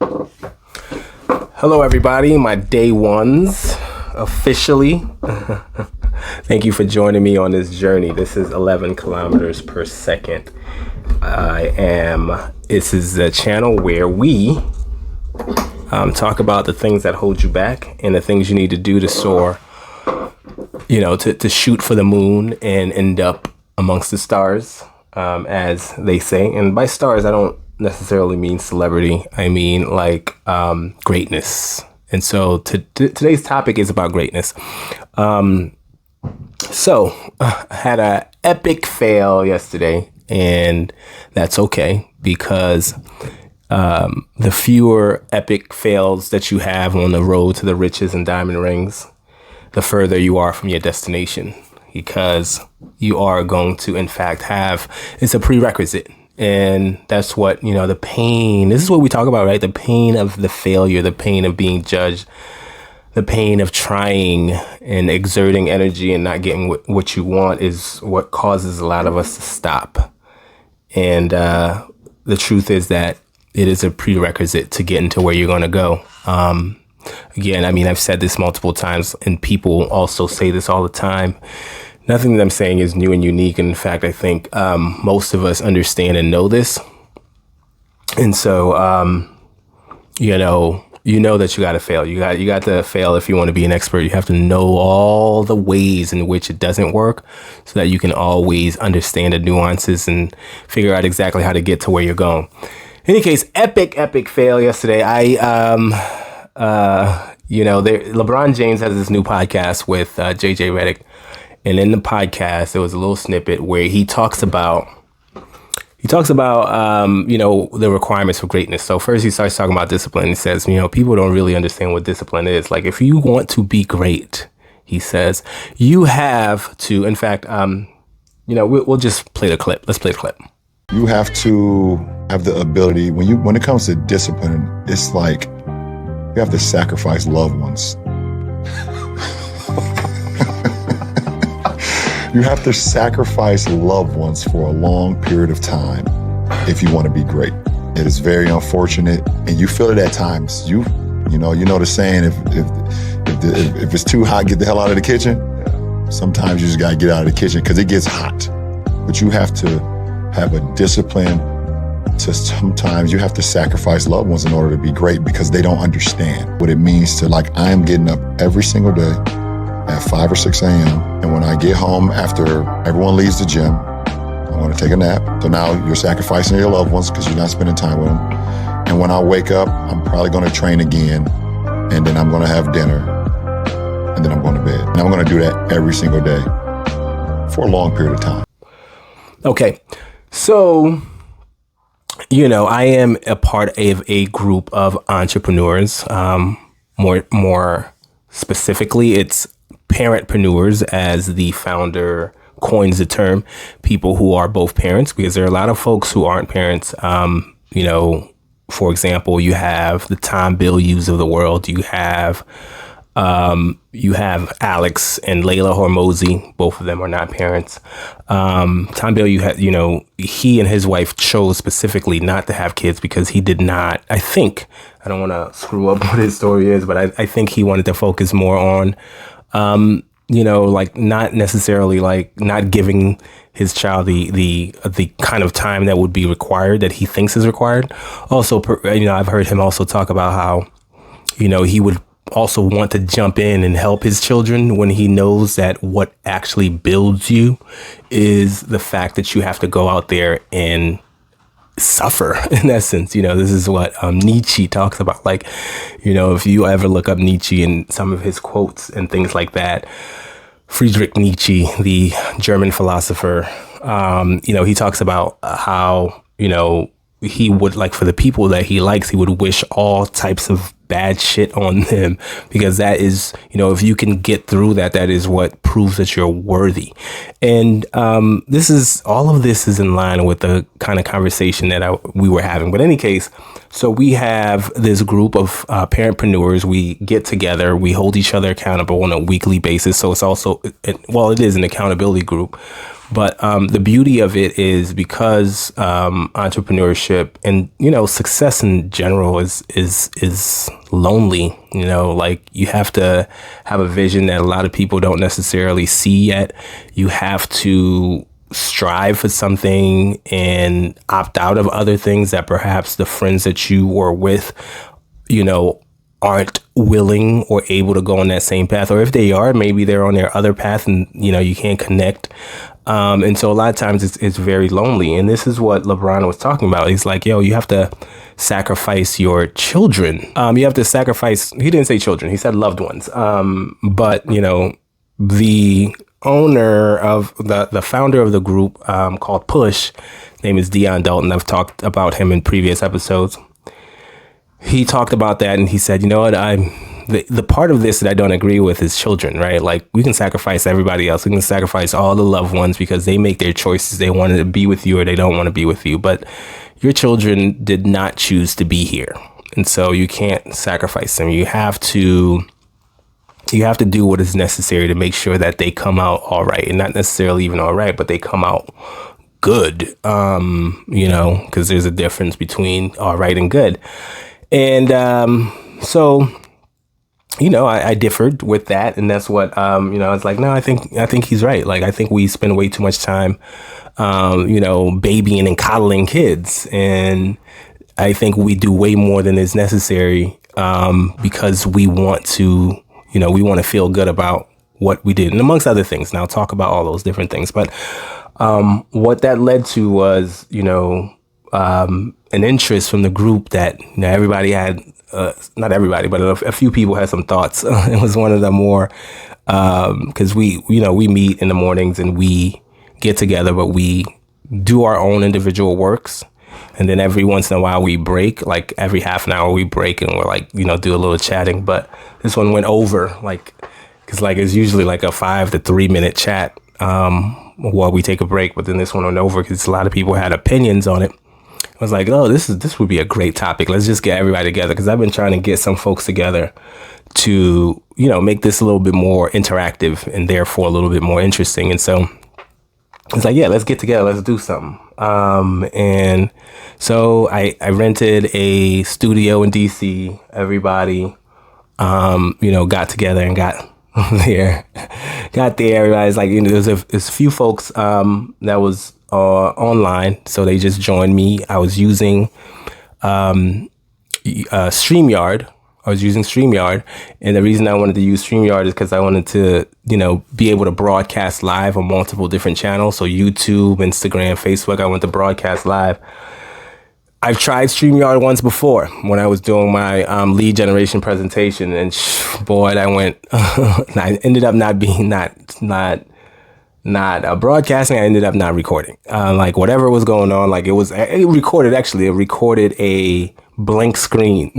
Hello, everybody. My day ones officially. Thank you for joining me on this journey. This is 11 kilometers per second. This is a channel where we talk about the things that hold you back and the things you need to do to soar, to shoot for the moon and end up amongst the stars, as they say. And by stars, I don't necessarily mean celebrity. I mean greatness. And so today's topic is about greatness. I had an epic fail yesterday, and that's okay because the fewer epic fails that you have on the road to the riches and diamond rings, the further you are from your destination, because you are going to, in fact, it's a prerequisite. And that's what, the pain, this is what we talk about, right? The pain of the failure, the pain of being judged, the pain of trying and exerting energy and not getting what you want is what causes a lot of us to stop. And the truth is that it is a prerequisite to get into where you're going to go. Again, I've said this multiple times, and people also say this all the time. Nothing that I'm saying is new and unique. And in fact, I think most of us understand and know this. And so, you know that you got to fail. You got to fail if you want to be an expert. You have to know all the ways in which it doesn't work so that you can always understand the nuances and figure out exactly how to get to where you're going. In any case, epic fail yesterday. LeBron James has this new podcast with JJ Reddick. And in the podcast, there was a little snippet where he talks about the requirements for greatness. So first he starts talking about discipline. He says, people don't really understand what discipline is. Like, if you want to be great, he says, you have to, in fact, we'll just play the clip. Let's play the clip. You have to have the ability, when it comes to discipline, it's like you have to sacrifice loved ones. You have to sacrifice loved ones for a long period of time if you want to be great. It is very unfortunate, and you feel it at times. You know the saying: if it's too hot, get the hell out of the kitchen. Sometimes you just gotta get out of the kitchen because it gets hot. But you have to have a discipline. Sometimes you have to sacrifice loved ones in order to be great because they don't understand what it means to, I am getting up every single day at 5 or 6 a.m. And when I get home after everyone leaves the gym, I want to take a nap. So now you're sacrificing your loved ones because you're not spending time with them. And when I wake up, I'm probably going to train again. And then I'm going to have dinner. And then I'm going to bed. And I'm going to do that every single day for a long period of time. Okay. So, I am a part of a group of entrepreneurs. More specifically, it's parentpreneurs, as the founder coins the term, people who are both parents, because there are a lot of folks who aren't parents. For example, you have the Tom Bilyeu's of the world. You have Alex and Layla Hormozi. Both of them are not parents. Tom Bilyeu he and his wife chose specifically not to have kids because he did not, I don't want to screw up what his story is, but I think he wanted to focus more on, not necessarily not giving his child the kind of time that would be required, that he thinks is required. Also, I've heard him also talk about how, he would also want to jump in and help his children when he knows that what actually builds you is the fact that you have to go out there and suffer, in essence. This is what Nietzsche talks about. If you ever look up Nietzsche and some of his quotes and things like that, Friedrich Nietzsche, the German philosopher, he talks about how, he would, for the people that he likes, he would wish all types of bad shit on them, because that is, if you can get through that, that is what proves that you're worthy. And all of this is in line with the kind of conversation that we were having. But in any case, so we have this group of parentpreneurs. We get together, we hold each other accountable on a weekly basis. So it's also, it is an accountability group. But the beauty of it is because entrepreneurship and, success in general is lonely. Like you have to have a vision that a lot of people don't necessarily see yet. You have to strive for something and opt out of other things that perhaps the friends that you were with, aren't willing or able to go on that same path. Or if they are, maybe they're on their other path and, you can't connect. And so a lot of times it's very lonely. And this is what LeBron was talking about. He's like, you have to sacrifice your children. You have to sacrifice. He didn't say children. He said loved ones. But, the owner of the founder of the group called Push, name is Dion Dalton. I've talked about him in previous episodes. He talked about that and he said, the part of this that I don't agree with is children, right? Like we can sacrifice everybody else. We can sacrifice all the loved ones because they make their choices. They wanted to be with you or they don't want to be with you. But your children did not choose to be here. And so you can't sacrifice them. You have to do what is necessary to make sure that they come out all right, and not necessarily even all right, but they come out good, because there's a difference between all right and good. And so, I differed with that. And that's what, I was like, no, I think he's right. Like, I think we spend way too much time, babying and coddling kids. And I think we do way more than is necessary because we want to, feel good about what we did. And amongst other things, and I'll talk about all those different things. But what that led to was, an interest from the group that everybody had, not everybody, but a few people had some thoughts. It was one of the more, because we meet in the mornings and we get together, but we do our own individual works. And then every once in a while we break, like every half an hour we break and we're like, do a little chatting. But this one went over because it's usually like a 5 to 3 minute chat while we take a break. But then this one went over because a lot of people had opinions on it. I was like, oh, this would be a great topic. Let's just get everybody together, because I've been trying to get some folks together to, make this a little bit more interactive and therefore a little bit more interesting. And so it's like, yeah, let's get together. Let's do something. And so I rented a studio in DC. Everybody, got together and got there. Everybody's like, there's a few folks that was online, so they just joined me. I was using StreamYard. And the reason I wanted to use StreamYard is because I wanted to, be able to broadcast live on multiple different channels. So YouTube, Instagram, Facebook, I wanted to broadcast live. I've tried StreamYard once before when I was doing my lead generation presentation, and boy, I went. I ended up not broadcasting. I ended up not recording. Like whatever was going on, like it recorded a blank screen,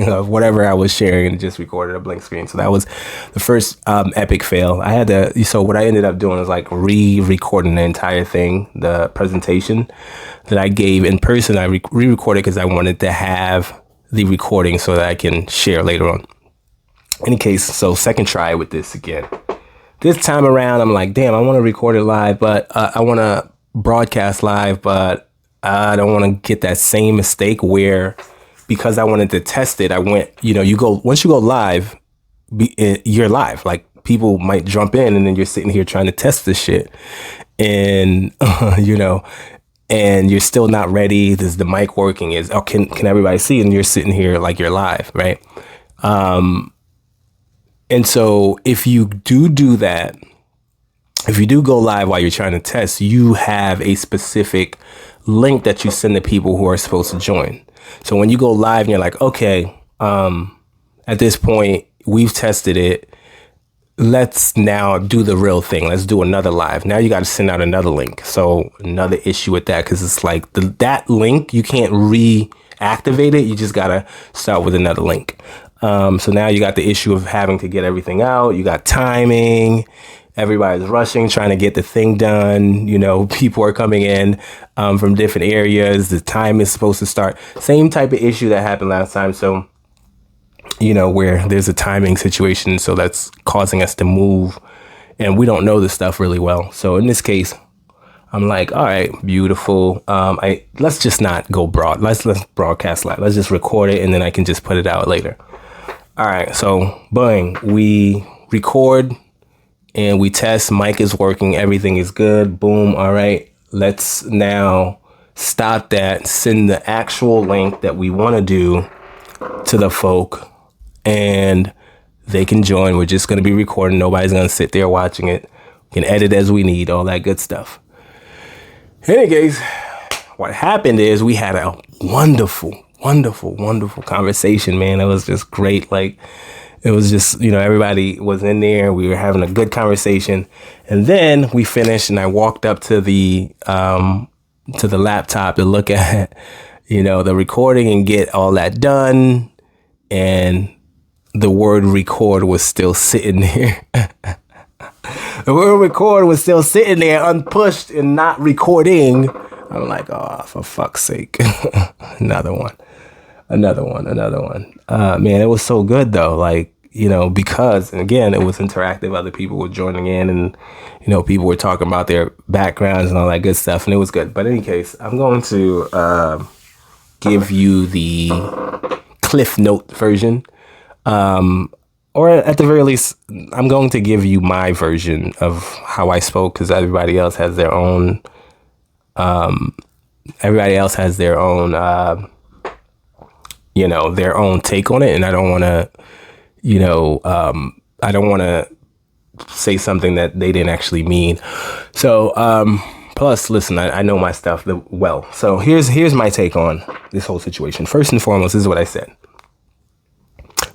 of whatever I was sharing, and it just recorded a blank screen. So that was the first epic fail. I had to. So what I ended up doing was like re-recording the entire thing, the presentation that I gave in person. I re-recorded because I wanted to have the recording so that I can share later on. Any case, so second try with this again. This time around, I'm like, damn, I want to record it live, but I want to broadcast live, but I don't want to get that same mistake where, because I wanted to test it, I went, once you go live, you're live. Like people might jump in and then you're sitting here trying to test this shit. And, and you're still not ready. Is the mic working? Can everybody see? And you're sitting here like you're live, right? And so if you do that, if you do go live while you're trying to test, you have a specific link that you send to people who are supposed to join. So when you go live and you're like, okay, at this point, we've tested it. Let's now do the real thing. Let's do another live. Now you got to send out another link. So another issue with that, because it's like that link, you can't reactivate it. You just got to start with another link. So now you got the issue of having to get everything out. You got timing. Everybody's rushing, trying to get the thing done. People are coming in from different areas. The time is supposed to start. Same type of issue that happened last time. So, where there's a timing situation. So that's causing us to move. And we don't know this stuff really well. So in this case, I'm like, all right, beautiful. Let's just not go broad. Let's broadcast live. Let's just record it and then I can just put it out later. All right. So bang, we record and we test. Mic is working. Everything is good. Boom. All right. Let's now stop that. Send the actual link that we want to do to the folk and they can join. We're just going to be recording. Nobody's going to sit there watching it. We can edit as we need, all that good stuff. In any case, what happened is we had a wonderful conversation, man. It was just great. Like, it was just, everybody was in there. We were having a good conversation. And then we finished and I walked up to the laptop to look at, the recording and get all that done. And the word record was still sitting there. The word record was still sitting there unpushed and not recording. I'm like, oh, for fuck's sake. Another one. Man, it was so good though. Like, because, and again, it was interactive. Other people were joining in and, people were talking about their backgrounds and all that good stuff. And it was good. But in any case, I'm going to give you the Cliff Note version. Or at the very least, I'm going to give you my version of how I spoke because everybody else has their own. Their own take on it, and I don't want to, say something that they didn't actually mean. So, plus, listen, I know my stuff well. So here's my take on this whole situation. First and foremost, this is what I said.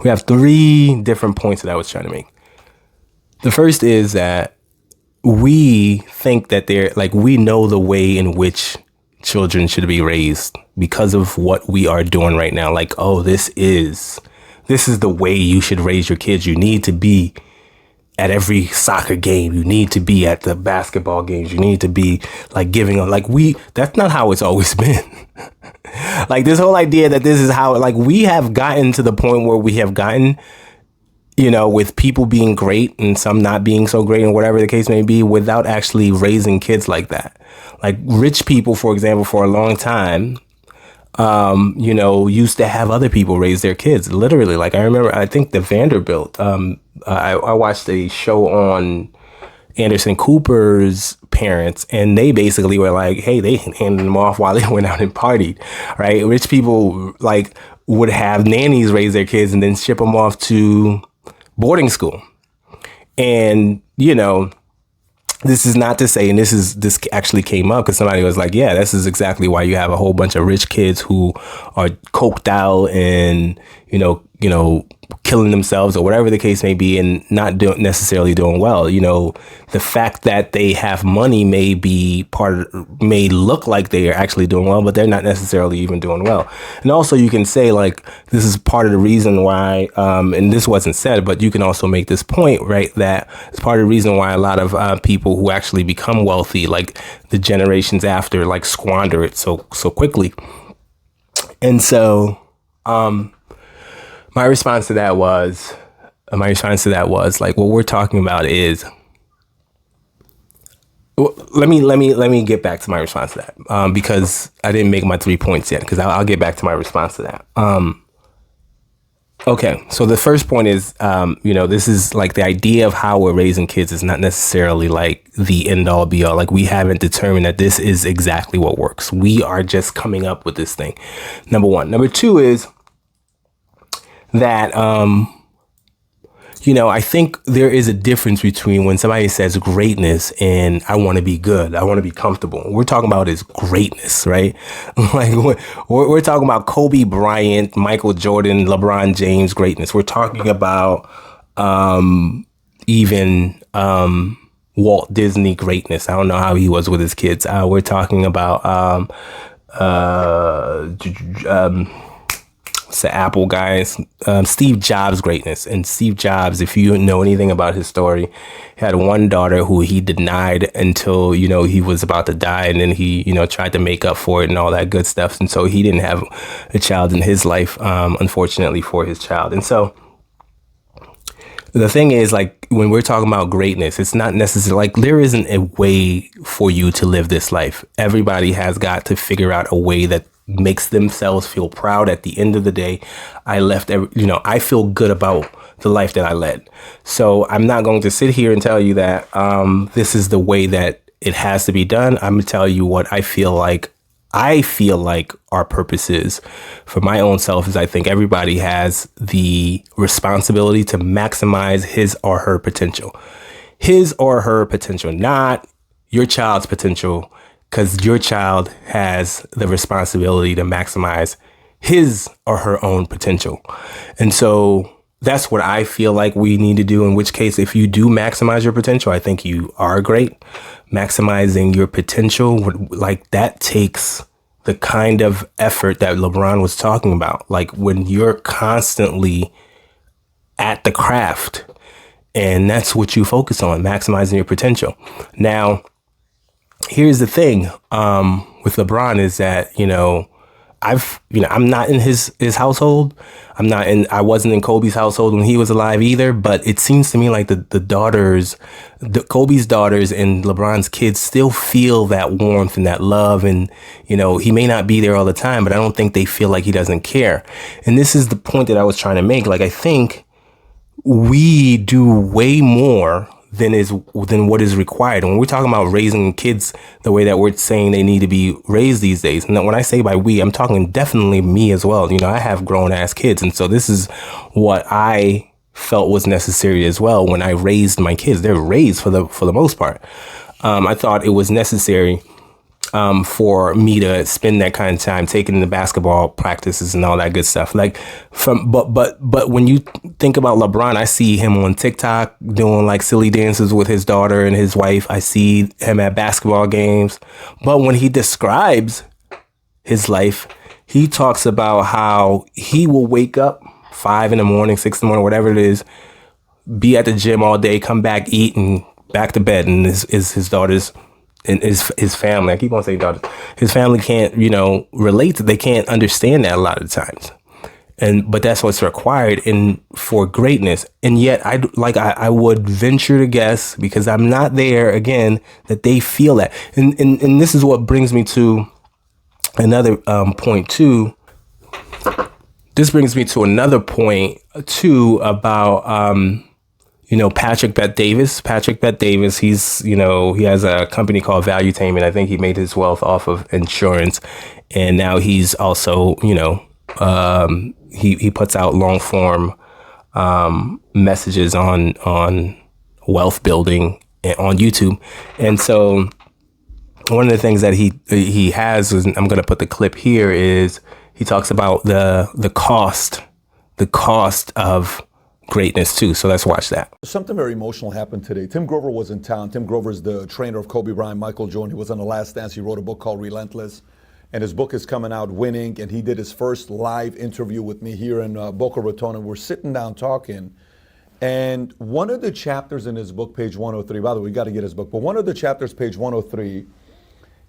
We have 3 different points that I was trying to make. The first is that we think that we know the way in which children should be raised because of what we are doing right now. Like, oh, this is the way you should raise your kids. You need to be at every soccer game. You need to be at the basketball games. You need to be giving that's not how it's always been. Like this whole idea that this is how, we have gotten to the point where we have gotten, with people being great and some not being so great and whatever the case may be, without actually raising kids like that. Like rich people, for example, for a long time, used to have other people raise their kids. Literally, I remember, I think the Vanderbilt, I watched a show on Anderson Cooper's parents, and they basically were like, hey, they handed them off while they went out and partied, right? Rich people would have nannies raise their kids and then ship them off to boarding school. And, this is not to say, and this actually came up because somebody was like, yeah, this is exactly why you have a whole bunch of rich kids who are coked out and, killing themselves or whatever the case may be and not necessarily doing well. The fact that they have money may look like they are actually doing well, but they're not necessarily even doing well. And also you can say this is part of the reason why, and this wasn't said, but you can also make this point, right? That it's part of the reason why a lot of people who actually become wealthy, the generations after, squander it so quickly. And so, my response to that was what we're talking about is, let me get back to my response to that, because I didn't make my 3 points yet, because I'll get back to my response to that. Okay. So the first point is, this is the idea of how we're raising kids is not necessarily the end all be all. We haven't determined that this is exactly what works. We are just coming up with this thing. Number one. Number two is that, I think there is a difference between when somebody says greatness and I want to be good, I want to be comfortable. What we're talking about is greatness, right? We're talking about Kobe Bryant, Michael Jordan, LeBron James greatness. We're talking about even Walt Disney greatness. I don't know how he was with his kids. We're talking about It's the Apple guys, Steve Jobs' greatness. And Steve Jobs, if you know anything about his story, had one daughter who he denied until, he was about to die. And then he, tried to make up for it and all that good stuff. And so he didn't have a child in his life, unfortunately, for his child. And so the thing is, like, when we're talking about greatness, it's not necessarily like there isn't a way for you to live this life. Everybody has got to figure out a way that makes themselves feel proud at the end of the day. I feel good about the life that I led. So I'm not going to sit here and tell you that this is the way that it has to be done. I'm going to tell you what I feel like. I feel like our purpose is, for my own self, is I think everybody has the responsibility to maximize his or her potential. His or her potential, not your child's potential, because your child has the responsibility to maximize his or her own potential. And so that's what I feel like we need to do, in which case, if you do maximize your potential, I think you are great. Maximizing your potential, like, that takes the kind of effort that LeBron was talking about. Like, when you're constantly at the craft, and that's what you focus on, maximizing your potential. Now, here's the thing with LeBron is that, I'm not in his household. I wasn't in Kobe's household when he was alive either, but it seems to me like Kobe's daughters and LeBron's kids still feel that warmth and that love. And, he may not be there all the time, but I don't think they feel like he doesn't care. And this is the point that I was trying to make. Like, I think we do way more than what is required. When we're talking about raising kids the way that we're saying they need to be raised these days. And when I say by we, I'm talking definitely me as well. I have grown ass kids. And so this is what I felt was necessary as well when I raised my kids. They're raised for the most part. I thought it was necessary for me to spend that kind of time taking the basketball practices and all that good stuff. Like, but when you think about LeBron, I see him on TikTok doing like silly dances with his daughter and his wife. I see him at basketball games. But when he describes his life, he talks about how he will wake up 5 a.m, 6 a.m, whatever it is, be at the gym all day, come back, eat, and back to bed. And his daughters and his family, I keep on saying daughters, his family can't, relate to, they can't understand that a lot of times. But that's what's required for greatness. And yet I would venture to guess, because I'm not there again, that they feel that. And this is what brings me to another point too. This brings me to another point too about, Patrick Bet-Davis. Patrick Bet-Davis, he's, he has a company called Valuetainment. I think he made his wealth off of insurance. And now he's also, he puts out long form messages on wealth building on YouTube. And so one of the things that he has, and I'm going to put the clip here, is he talks about the cost of greatness too. So let's watch that. Something very emotional happened today. Tim Grover was in town. Tim Grover is the trainer of Kobe Bryant, Michael Jordan. He was on The Last Dance. He wrote a book called Relentless, and his book is coming out, Winning. And he did his first live interview with me here in Boca Raton. And we're sitting down talking. And one of the chapters in his book, page 103, by the way, we got to get his book, but one of the chapters, page 103,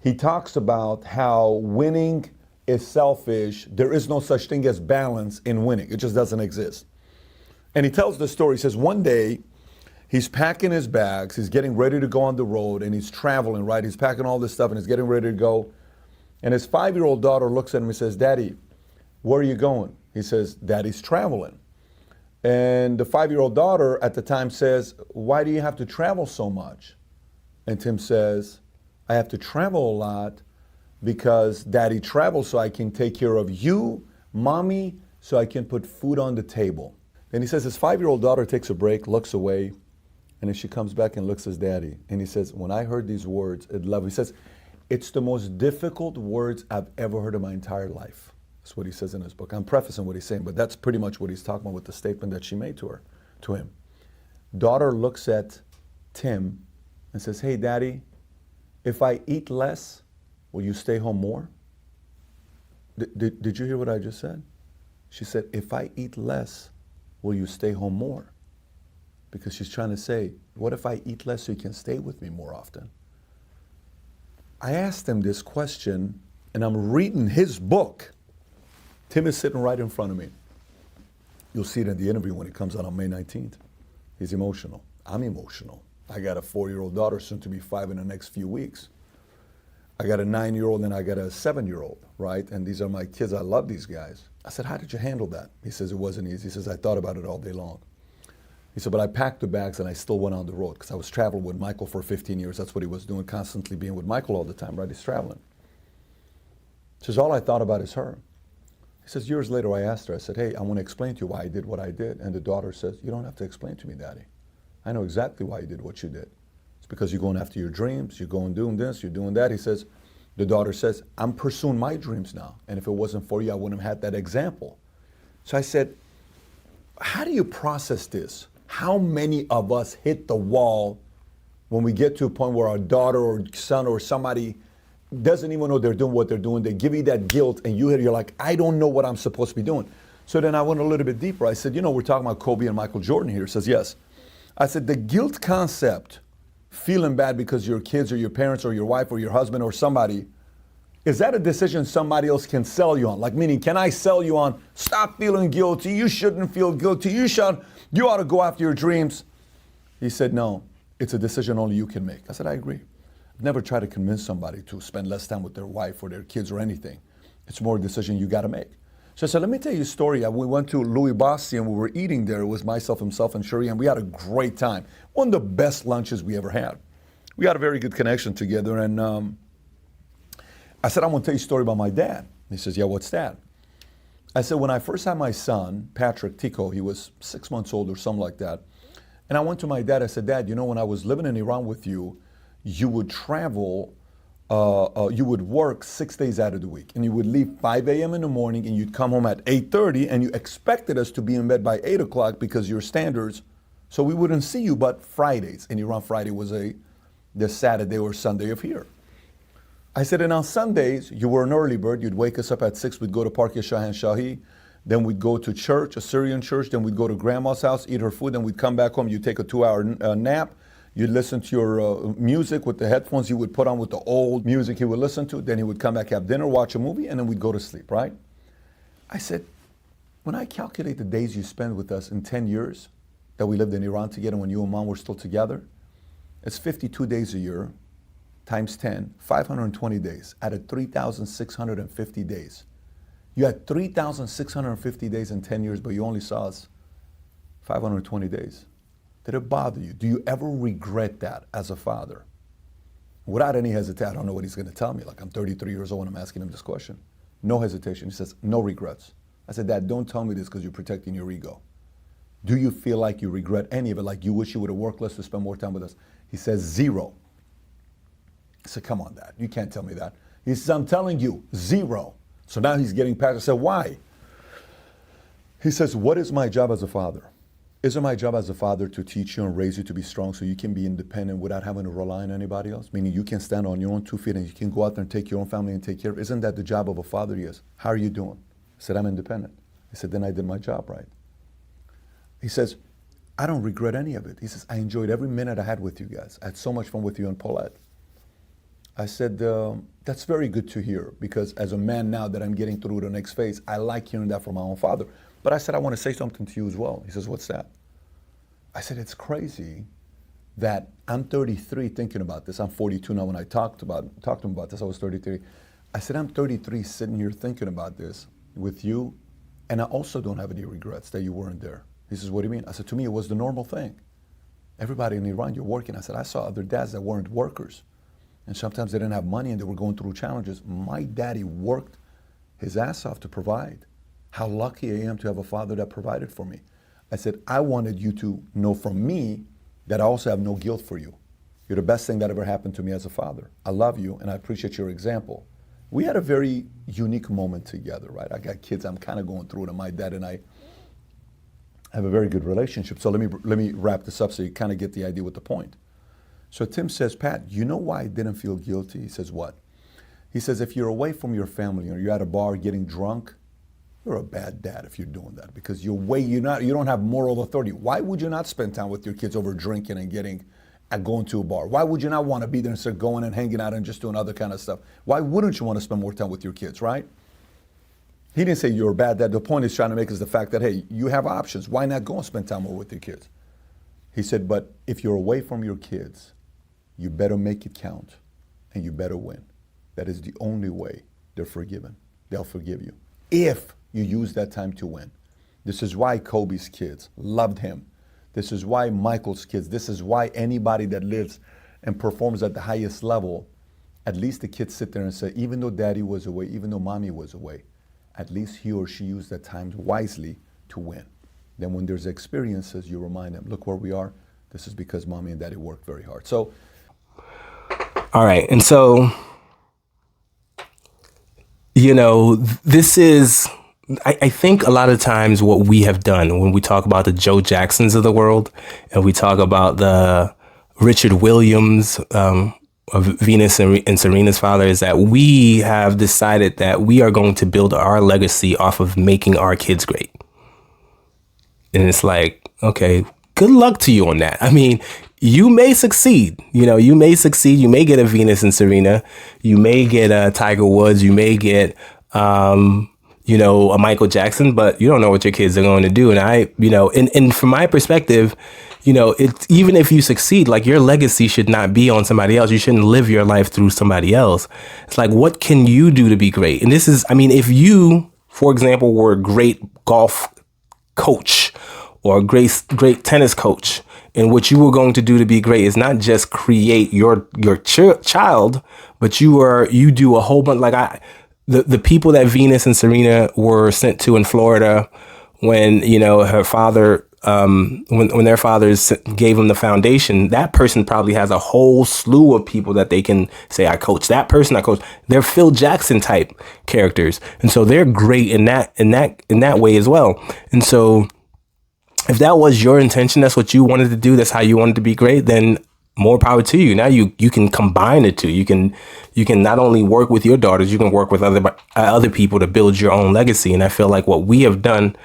he talks about how winning is selfish. There is no such thing as balance in winning. It just doesn't exist. And he tells the story. He says one day he's packing his bags, he's getting ready to go on the road, and he's traveling, right? He's packing all this stuff and he's getting ready to go. And his 5-year-old daughter looks at him and says, "Daddy, where are you going?" He says, "Daddy's traveling." And the 5-year-old daughter at the time says, "Why do you have to travel so much?" And Tim says, "I have to travel a lot because Daddy travels so I can take care of you, Mommy, so I can put food on the table." And he says his 5-year-old daughter takes a break, looks away, and then she comes back and looks at his daddy. And he says, "When I heard these words, he says, it's the most difficult words I've ever heard in my entire life." That's what he says in his book. I'm prefacing what he's saying, but that's pretty much what he's talking about with the statement that she made to him. Daughter looks at Tim and says, "Hey, Daddy, if I eat less, will you stay home more?" Did you hear what I just said? She said, if I eat less, will you stay home more? Because she's trying to say, what if I eat less so you can stay with me more often? I asked him this question, and I'm reading his book. Tim is sitting right in front of me. You'll see it in the interview when it comes out on May 19th. He's emotional. I'm emotional. I got a 4-year-old daughter, soon to be 5 in the next few weeks. I got a 9-year-old and I got a 7-year-old, right? And these are my kids. I love these guys. I said, how did you handle that? He says, it wasn't easy. He says, I thought about it all day long. He said, but I packed the bags and I still went on the road because I was traveling with Michael for 15 years. That's what he was doing, constantly being with Michael all the time, right? He's traveling. He says, all I thought about is her. He says, years later, I asked her, I said, hey, I want to explain to you why I did what I did. And the daughter says, you don't have to explain to me, Daddy. I know exactly why you did what you did. It's because you're going after your dreams, you're going doing this, you're doing that. He says, the daughter says, I'm pursuing my dreams now. And if it wasn't for you, I wouldn't have had that example. So I said, how do you process this? How many of us hit the wall when we get to a point where our daughter or son or somebody doesn't even know they're doing what they're doing? They give you that guilt and you're like, I don't know what I'm supposed to be doing. So then I went a little bit deeper. I said, we're talking about Kobe and Michael Jordan here. He says, yes. I said, the guilt concept, feeling bad because your kids or your parents or your wife or your husband or somebody, is that a decision somebody else can sell you on? Like, meaning, can I sell you on, stop feeling guilty, you shouldn't feel guilty, you ought to go after your dreams? He said, no, it's a decision only you can make. I said, I agree. I've never tried to convince somebody to spend less time with their wife or their kids or anything. It's more a decision you got to make. So I said, let me tell you a story. We went to Louis Bossi and we were eating there. It was myself, himself, and Sherry, and we had a great time. One of the best lunches we ever had. We had a very good connection together, and I said, I want to tell you a story about my dad. He says, yeah, what's that? I said, when I first had my son, Patrick Tico, he was 6 months old or something like that, and I went to my dad, I said, Dad, when I was living in Iran with you, you would travel, you would work 6 days out of the week, and you would leave 5 a.m. in the morning, and you'd come home at 8:30, and you expected us to be in bed by 8 o'clock because your standards, so we wouldn't see you but Fridays. In Iran, Friday was the Saturday or Sunday of here. I said, and on Sundays, you were an early bird. You'd wake us up at 6. We'd go to Park Shahan Shahi. Then we'd go to church, a Syrian church. Then we'd go to grandma's house, eat her food. Then we'd come back home. You'd take a 2-hour nap. You'd listen to your music with the headphones you would put on with the old music he would listen to. Then he would come back, have dinner, watch a movie, and then we'd go to sleep, right? I said, when I calculate the days you spent with us in 10 years that we lived in Iran together when you and Mom were still together, it's 52 days a year. Times 10, 520 days out of 3,650 days. You had 3,650 days in 10 years, but you only saw us 520 days. Did it bother you? Do you ever regret that as a father? Without any hesitation, I don't know what he's going to tell me. Like, I'm 33 years old and I'm asking him this question. No hesitation. He says, no regrets. I said, Dad, don't tell me this because you're protecting your ego. Do you feel like you regret any of it? Like you wish you would have worked less to spend more time with us? He says, 0. I said, come on, Dad, you can't tell me that. He says, I'm telling you, 0. So now he's getting past. I said, why? He says, what is my job as a father? Isn't my job as a father to teach you and raise you to be strong so you can be independent without having to rely on anybody else? Meaning you can stand on your own 2 feet and you can go out there and take your own family and take care of it. Isn't that the job of a father? Yes. How are you doing? I said, I'm independent. I said, then I did my job right. He says, I don't regret any of it. He says, I enjoyed every minute I had with you guys. I had so much fun with you and Paulette. I said, that's very good to hear because as a man now that I'm getting through the next phase, I like hearing that from my own father. But I said, I want to say something to you as well. He says, what's that? I said, it's crazy that I'm 33 thinking about this. I'm 42 now. When I talked to him about this, I was 33. I said, I'm 33 sitting here thinking about this with you, and I also don't have any regrets that you weren't there. He says, what do you mean? I said, to me, it was the normal thing. Everybody in Iran, you're working. I said, I saw other dads that weren't workers. And sometimes they didn't have money and they were going through challenges. My daddy worked his ass off to provide. How lucky I am to have a father that provided for me. I said, I wanted you to know from me that I also have no guilt for you. You're the best thing that ever happened to me as a father. I love you and I appreciate your example. We had a very unique moment together, right? I got kids, I'm kind of going through it, and my dad and I have a very good relationship. So let me wrap this up so you kind of get the idea with the point. So Tim says, Pat, you know why I didn't feel guilty? He says, what? He says, if you're away from your family or you're at a bar getting drunk, you're a bad dad if you're doing that, because you don't have moral authority. Why would you not spend time with your kids over drinking and going to a bar? Why would you not want to be there instead of going and hanging out and just doing other kind of stuff? Why wouldn't you want to spend more time with your kids, right? He didn't say you're a bad dad. The point he's trying to make is the fact that, hey, you have options. Why not go and spend time more with your kids? He said, but if you're away from your kids, you better make it count and you better win. That is the only way they're forgiven. They'll forgive you if you use that time to win. This is why Kobe's kids loved him. This is why Michael's kids, this is why anybody that lives and performs at the highest level, at least the kids sit there and say, even though daddy was away, even though mommy was away, at least he or she used that time wisely to win. Then when there's experiences, you remind them, look where we are. This is because mommy and daddy worked very hard. So, all right. And so, this is, I think a lot of times what we have done when we talk about the Joe Jacksons of the world and we talk about the Richard Williams of Venus and Serena's father is that we have decided that we are going to build our legacy off of making our kids great. And it's like, okay, good luck to you on that. I mean, you may succeed. You may succeed. You may get a Venus and Serena. You may get a Tiger Woods. You may get, a Michael Jackson, but you don't know what your kids are going to do. And and from my perspective, it's even if you succeed, like your legacy should not be on somebody else. You shouldn't live your life through somebody else. It's like, what can you do to be great? And this is, if you, for example, were a great golf coach or a great tennis coach, and what you were going to do to be great is not just create your child, but you do a whole bunch. Like the people that Venus and Serena were sent to in Florida when her father when their fathers gave them the foundation, that person probably has a whole slew of people that they can say, I coach that person, I coach. They're Phil Jackson type characters, and so they're great in that way as well. And so, if that was your intention, that's what you wanted to do, that's how you wanted to be great, then more power to you. Now you can combine the two. You can not only work with your daughters, you can work with other people to build your own legacy. And I feel like what we have done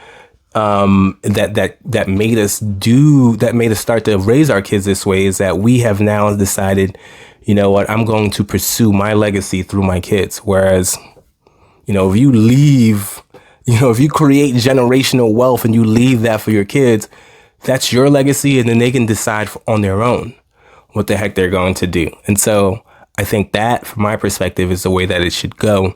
that made us start to raise our kids this way is that we have now decided, you know what, I'm going to pursue my legacy through my kids. Whereas, if you leave, if you create generational wealth and you leave that for your kids, that's your legacy, and then they can decide on their own what the heck they're going to do. And so I think that, from my perspective, is the way that it should go.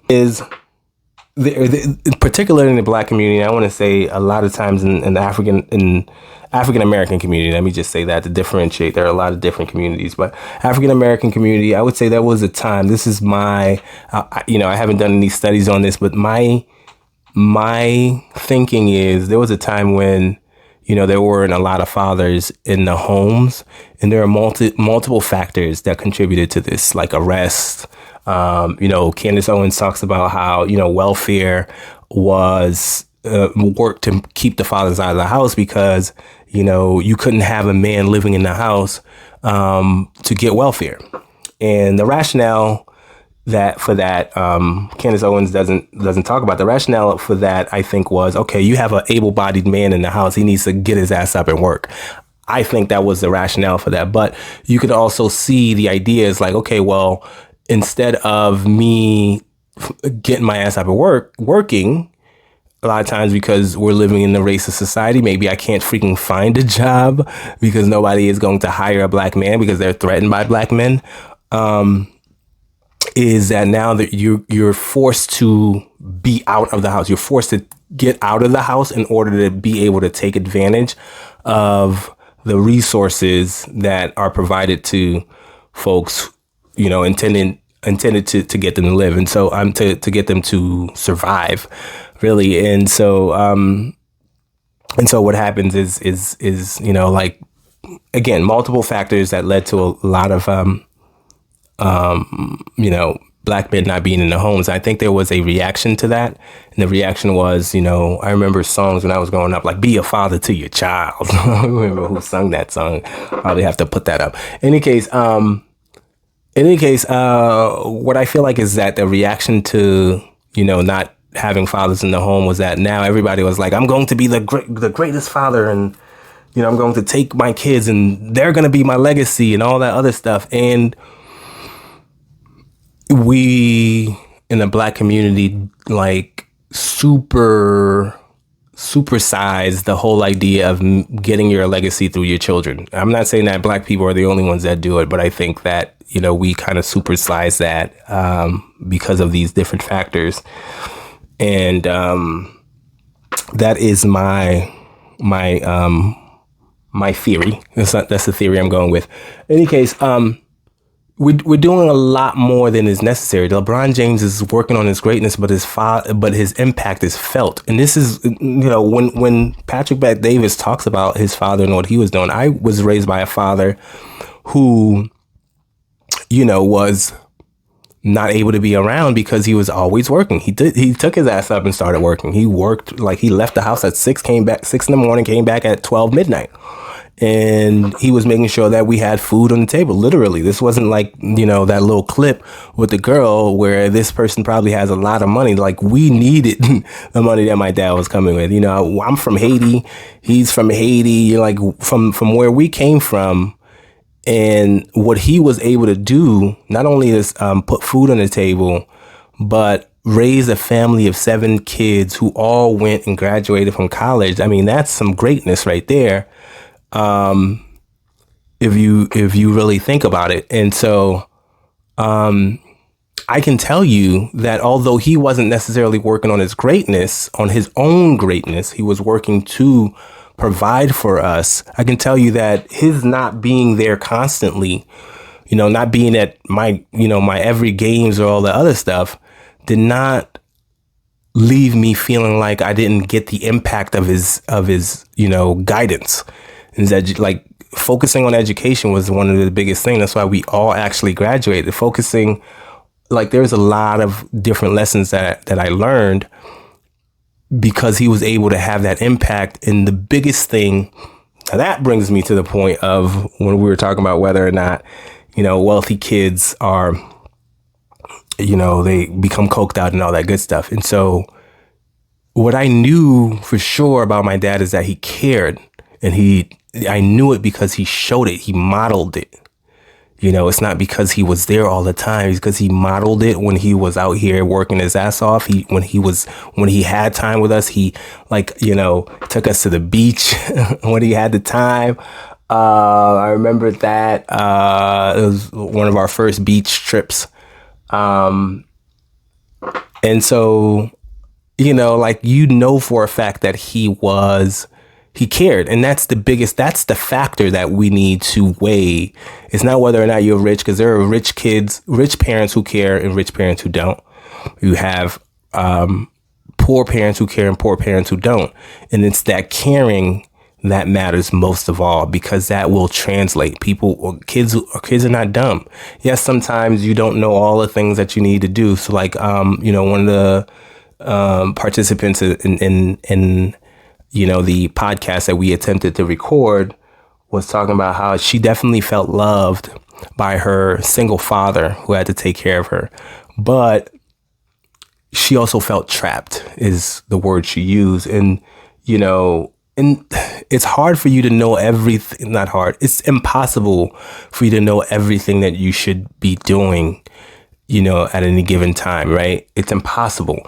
Particularly in the Black community, I want to say a lot of times in the African American community, let me just say that to differentiate. There are a lot of different communities, but African American community, I would say there was a time. This is I haven't done any studies on this, but my thinking is there was a time when there weren't a lot of fathers in the homes, and there are multiple factors that contributed to this, like arrest. Candace Owens talks about how, welfare was worked to keep the fathers out of the house because, you couldn't have a man living in the house to get welfare. And the rationale Candace Owens doesn't talk about. The rationale for that, I think, was, okay, you have an able-bodied man in the house. He needs to get his ass up and work. I think that was the rationale for that. But you could also see the idea is like, okay, well, instead of me getting my ass up and working, a lot of times because we're living in a racist society, maybe I can't freaking find a job because nobody is going to hire a black man because they're threatened by black men. Is that now that you're forced to be out of the house. You're forced to get out of the house in order to be able to take advantage of the resources that are provided to folks, intended to get them to live. And so to get them to survive, really. And so what happens is like, again, multiple factors that led to a lot of, black men not being in the homes. I think there was a reaction to that. And the reaction was, I remember songs when I was growing up, like, be a father to your child. I don't remember who sung that song. Probably have to put that up. In any case, what I feel like is that the reaction to, not having fathers in the home was that now everybody was like, I'm going to be the greatest father, and I'm going to take my kids and they're going to be my legacy and all that other stuff. And we in the Black community like supersize the whole idea of getting your legacy through your children. I'm not saying that Black people are the only ones that do it, but I think that, we kind of supersize that because of these different factors. And that is my theory. That's the theory I'm going with. In any case, we're doing a lot more than is necessary. LeBron James is working on his greatness, but his impact is felt. And this is, when Patrick Bet-Davis talks about his father and what he was doing, I was raised by a father who, was not able to be around because he was always working. He took his ass up and started working. He worked, like, he left the house at 6, came back 6 in the morning, came back at 12 midnight. And he was making sure that we had food on the table. Literally, this wasn't like, that little clip with the girl where this person probably has a lot of money. Like, we needed the money that my dad was coming with. I'm from Haiti. He's from Haiti. Like, from where we came from. And what he was able to do, not only is put food on the table, but raise a family of 7 kids who all went and graduated from college. I mean, that's some greatness right there. If you really think about it. And so, I can tell you that although he wasn't necessarily working on his greatness, on his own greatness, he was working to provide for us. I can tell you that his not being there constantly, not being at my every games or all the other stuff, did not leave me feeling like I didn't get the impact of his guidance. And that, like, focusing on education was one of the biggest things. That's why we all actually graduated. Focusing, like, there's a lot of different lessons that I learned because he was able to have that impact. And the biggest thing, that brings me to the point of when we were talking about whether or not, wealthy kids are, they become coked out and all that good stuff. And so what I knew for sure about my dad is that he cared, and I knew it because he showed it. He modeled it. It's not because he was there all the time. It's because he modeled it when he was out here working his ass off. When he had time with us, he took us to the beach when he had the time. I remember that it was one of our first beach trips. And so, for a fact that he cared. And that's the factor that we need to weigh. It's not whether or not you're rich, because there are rich parents who care and rich parents who don't. You have poor parents who care and poor parents who don't. And it's that caring that matters most of all, because that will translate. Kids are not dumb. Yes, sometimes you don't know all the things that you need to do. So like, one of the participants in the podcast that we attempted to record was talking about how she definitely felt loved by her single father who had to take care of her. But she also felt trapped, is the word she used. And, and it's hard for you to know everything. Not hard. It's impossible for you to know everything that you should be doing, at any given time, right? It's impossible.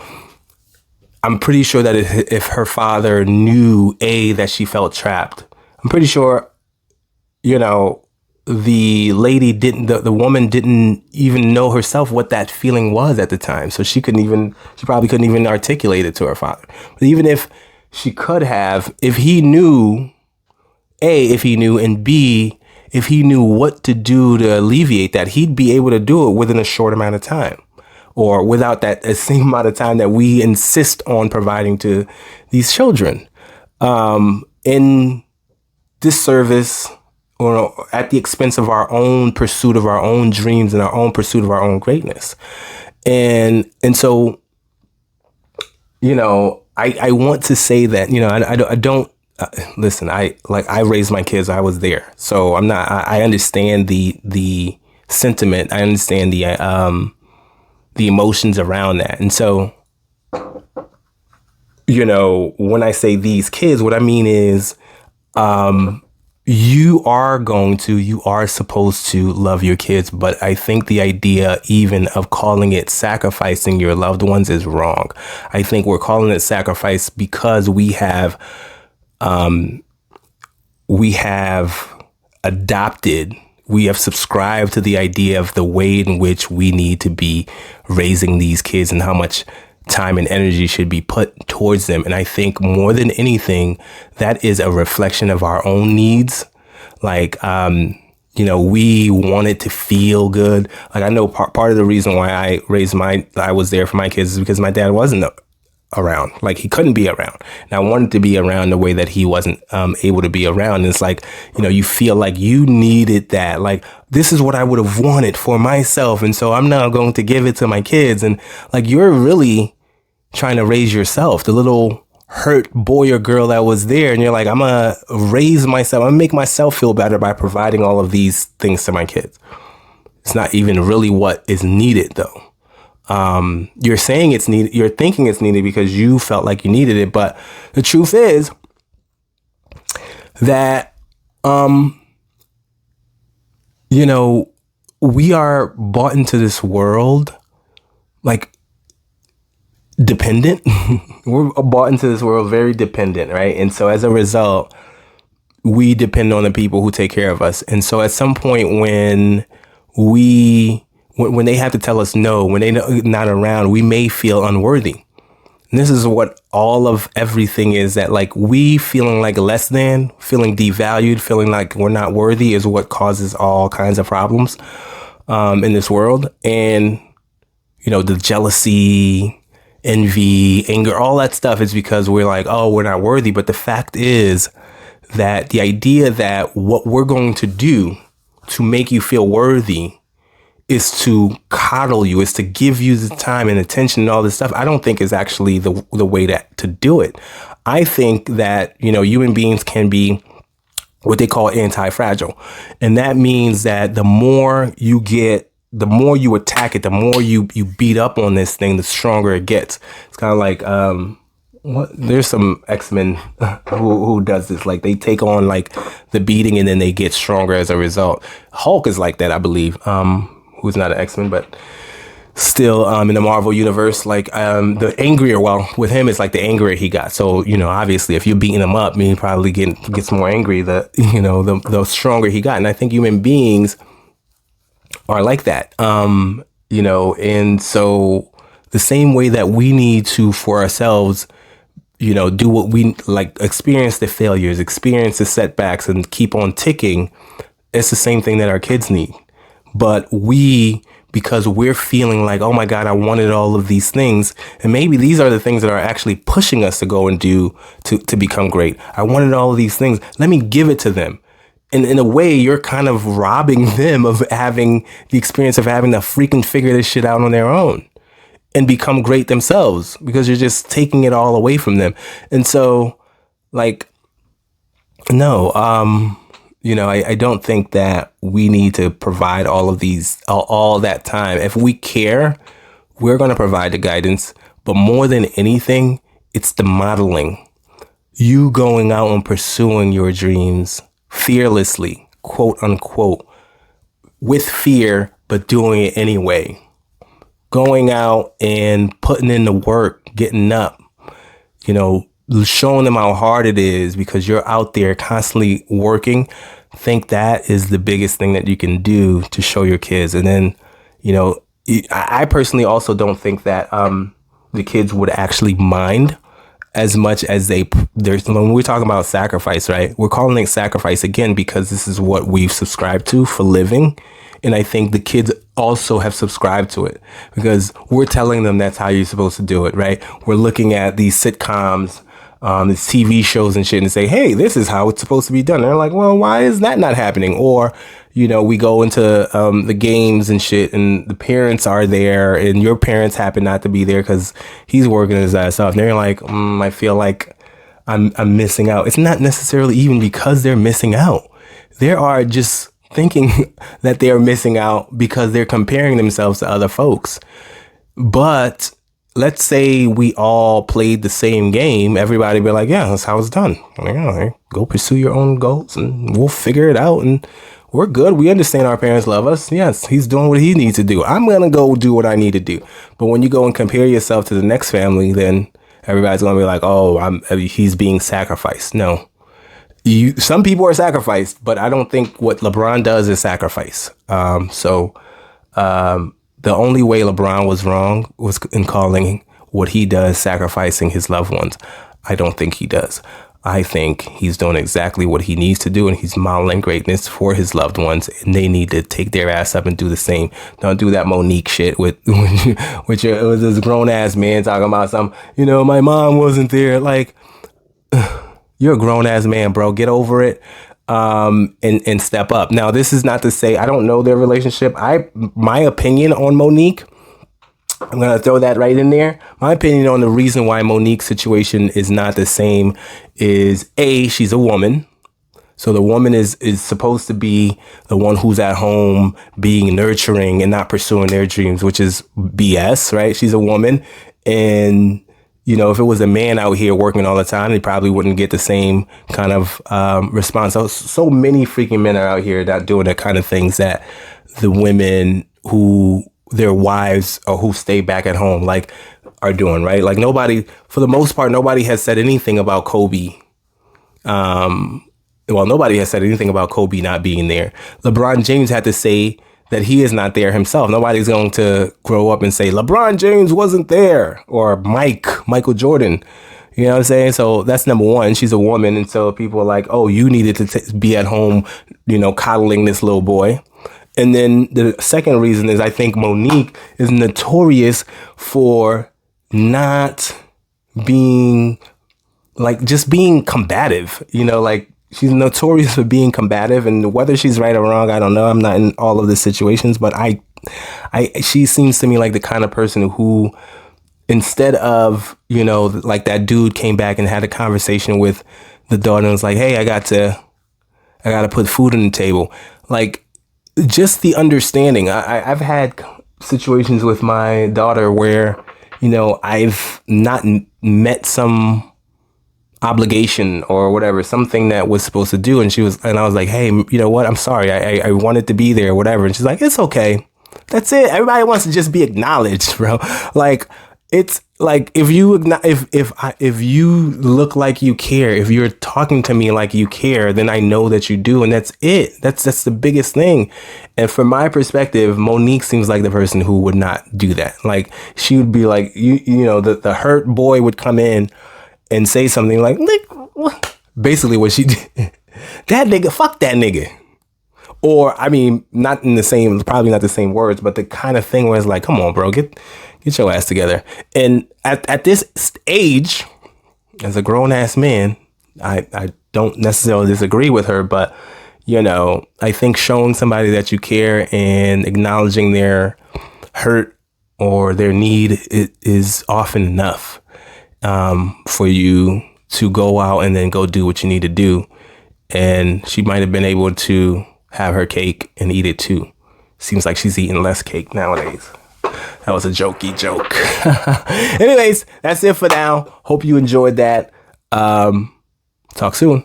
I'm pretty sure that if her father knew, that she felt trapped, I'm pretty sure, the lady the woman didn't even know herself what that feeling was at the time. So she probably couldn't even articulate it to her father. But even if she could have, if he knew, and B, if he knew what to do to alleviate that, he'd be able to do it within a short amount of time. Or without that same amount of time that we insist on providing to these children, in disservice or at the expense of our own pursuit of our own dreams and our own pursuit of our own greatness. And so, I want to say that, I don't listen. I raised my kids. I was there, so I'm not. I understand the sentiment. I understand the emotions around that. And so when I say these kids, what I mean is, you are supposed to love your kids, but I think the idea even of calling it sacrificing your loved ones is wrong. I think we're calling it sacrifice because we have adopted, we have subscribed to the idea of the way in which we need to be raising these kids and how much time and energy should be put towards them. And I think more than anything, that is a reflection of our own needs. Like, we wanted to feel good. Like, I know part of the reason why I was there for my kids is because my dad wasn't around. Like, he couldn't be around. And I wanted to be around the way that he wasn't able to be around. And it's like, you feel like you needed that. Like, this is what I would have wanted for myself. And so I'm now going to give it to my kids. And like, you're really trying to raise yourself, the little hurt boy or girl that was there. And you're like, I'm going to raise myself. I'm going to make myself feel better by providing all of these things to my kids. It's not even really what is needed, though. You're saying it's needed. You're thinking it's needed because you felt like you needed it. But the truth is that, we are bought into this world like dependent. We're bought into this world very dependent, right? And so as a result, we depend on the people who take care of us. And so at some point when they have to tell us no, when they're not around, we may feel unworthy. And this is what all of everything is, that like we feeling like less than, feeling devalued, feeling like we're not worthy is what causes all kinds of problems in this world. And, the jealousy, envy, anger, all that stuff is because we're like, oh, we're not worthy. But the fact is that the idea that what we're going to do to make you feel worthy is to coddle you, is to give you the time and attention and all this stuff, I don't think is actually the way to do it. I think that, human beings can be what they call anti-fragile. And that means that the more you attack it, the more you beat up on this thing, the stronger it gets. It's kind of like, there's some X-Men who does this. Like, they take on like the beating and then they get stronger as a result. Hulk is like that, I believe. Who's not an X-Men, but still in the Marvel universe, like the angrier, with him, it's like the angrier he got. So, obviously if you're beating him up, he probably gets more angry, the stronger he got. And I think human beings are like that. And so the same way that we need to, for ourselves, do what we like, experience the failures, experience the setbacks and keep on ticking. It's the same thing that our kids need. But because we're feeling like, oh my God, I wanted all of these things. And maybe these are the things that are actually pushing us to go and do to become great. I wanted all of these things. Let me give it to them. And in a way, you're kind of robbing them of having the experience of having to freaking figure this shit out on their own and become great themselves, because you're just taking it all away from them. And so, like, no, I don't think that we need to provide all of these, all that time. If we care, we're going to provide the guidance. But more than anything, it's the modeling. You going out and pursuing your dreams fearlessly, quote unquote, with fear, but doing it anyway. Going out and putting in the work, getting up, showing them how hard it is because you're out there constantly working. I think that is the biggest thing that you can do to show your kids. And then, I personally also don't think that the kids would actually mind as much as when we're talking about sacrifice, right? We're calling it sacrifice again because this is what we've subscribed to for living. And I think the kids also have subscribed to it because we're telling them that's how you're supposed to do it, right? We're looking at these sitcoms, these TV shows and shit and say, hey, this is how it's supposed to be done. And they're like, well, why is that not happening? Or, we go into the games and shit and the parents are there and your parents happen not to be there because he's working his ass off. And they're like, I feel like I'm missing out. It's not necessarily even because they're missing out. They are just thinking that they are missing out because they're comparing themselves to other folks. But let's say we all played the same game, everybody be like, yeah, that's how it's done. Like, all right, go pursue your own goals and we'll figure it out. And we're good. We understand our parents love us. Yes, he's doing what he needs to do. I'm going to go do what I need to do. But when you go and compare yourself to the next family, then everybody's going to be like, oh, he's being sacrificed. No. Some people are sacrificed, but I don't think what LeBron does is sacrifice. The only way LeBron was wrong was in calling what he does sacrificing his loved ones. I don't think he does. I think he's doing exactly what he needs to do, and he's modeling greatness for his loved ones, and they need to take their ass up and do the same. Don't do that Monique shit with this grown ass man talking about some, my mom wasn't there. Like, you're a grown ass man, bro. Get over it. And step up. Now, this is not to say I don't know their relationship. My opinion on Monique, I'm going to throw that right in there. My opinion on the reason why Monique's situation is not the same is she's a woman. So the woman is supposed to be the one who's at home being nurturing and not pursuing their dreams, which is BS, right? She's a woman. And if it was a man out here working all the time, they probably wouldn't get the same kind of response. So many freaking men are out here that doing the kind of things that the women who their wives or who stay back at home are doing, right? Like for the most part, nobody has said anything about Kobe. Nobody has said anything about Kobe not being there. LeBron James had to say that he is not there himself. Nobody's going to grow up and say LeBron James wasn't there, or Michael Jordan. You know what I'm saying? So that's number one. She's a woman. And so people are like, oh, you needed to be at home, coddling this little boy. And then the second reason is I think Monique is notorious for not being just being combative, she's notorious for being combative, and whether she's right or wrong, I don't know. I'm not in all of the situations, but she seems to me like the kind of person who, instead of, that dude came back and had a conversation with the daughter and was like, hey, I got to put food on the table. Just the understanding. I've had situations with my daughter where, I've not met some obligation or whatever, something that was supposed to do. And I was like, hey, you know what? I'm sorry. I wanted to be there or whatever. And she's like, it's okay. That's it. Everybody wants to just be acknowledged, bro. It's like, if you look like you care, if you're talking to me like you care, then I know that you do. And that's it. That's the biggest thing. And from my perspective, Monique seems like the person who would not do that. She would be like, the hurt boy would come in and say something like basically what she did. That nigga, fuck that nigga. Or, probably not the same words, but the kind of thing where it's like, come on, bro, get your ass together. And at this age, as a grown ass man, I don't necessarily disagree with her, but I think showing somebody that you care and acknowledging their hurt or their need is often enough for you to go out and then go do what you need to do. And she might have been able to have her cake and eat it too. Seems like she's eating less cake nowadays. That was a jokey joke. Anyways, that's it for now. Hope you enjoyed that. Talk soon.